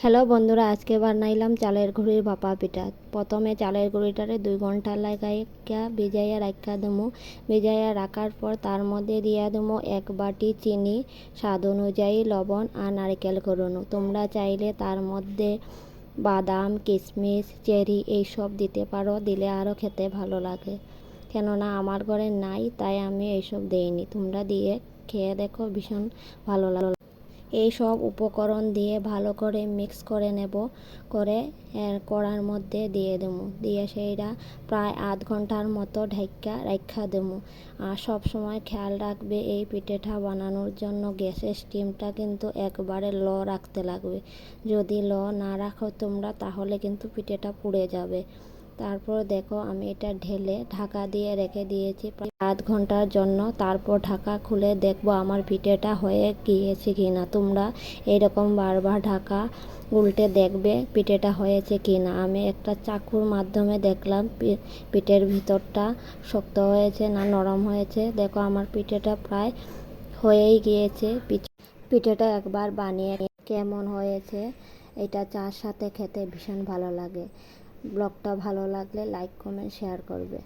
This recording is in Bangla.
হ্যালো বন্ধুরা, আজকে বানাইলাম চালের গুঁড়ির ভাপা পিঠা। প্রথমে চালের গুঁড়িটারে 2 ঘন্টা লাগাইয়া ভিজাইয়া রাখা দেবো। ভিজাইয়া রাখার পর তার মধ্যে দিয়া দেবো 1 বাটি চিনি, স্বাদ অনুযায়ী লবণ আর নারকেল কোরানো। তোমরা চাইলে তার মধ্যে বাদাম, কিশমিশ, চেরি এইসব দিতে পারো, দিলে আরও খেতে ভালো লাগে। কেননা আমার ঘরে নাই, তাই আমি এইসব দেইনি। তোমরা দিয়ে খেয়ে দেখো, ভীষণ ভালো লাগে। এই সব উপকরণ দিয়ে ভালো করে মিক্স করে নেব, করে কড়ার মধ্যে দিয়ে দেবো। দিয়ে সেইটা প্রায় আধ ঘন্টার মতো ঢাকা রাখা দেবো। আর সব সময় খেয়াল রাখবে এই পিঠেটা বানানোর জন্য গ্যাসের স্টিমটা কিন্তু একবারে লো রাখতে লাগবে। যদি লো না রাখো তোমরা, তাহলে কিন্তু পিঠেটা পুড়ে যাবে। তারপর দেখো আমি এটা ঢেলে ঢাকা দিয়ে রেখে দিয়েছি প্রায় আধ ঘন্টার জন্য। তারপর ঢাকা খুলে দেখবো আমার পিঠেটা হয়ে গিয়েছে কিনা। তোমরা এরকম বারবার ঢাকা উল্টে দেখবে পিঠেটা হয়েছে কিনা। আমি একটা চাকুর মাধ্যমে দেখলাম পিঠের ভিতরটা শক্ত হয়েছে না নরম হয়েছে। দেখো আমার পিঠেটা প্রায় হয়েই গিয়েছে। পিঠেটা একবার বানিয়ে কেমন হয়েছে, এটা চার সাথে খেতে ভীষণ ভালো লাগে। ব্লগটা ভালো লাগলে লাইক, কমেন্ট, শেয়ার করবে।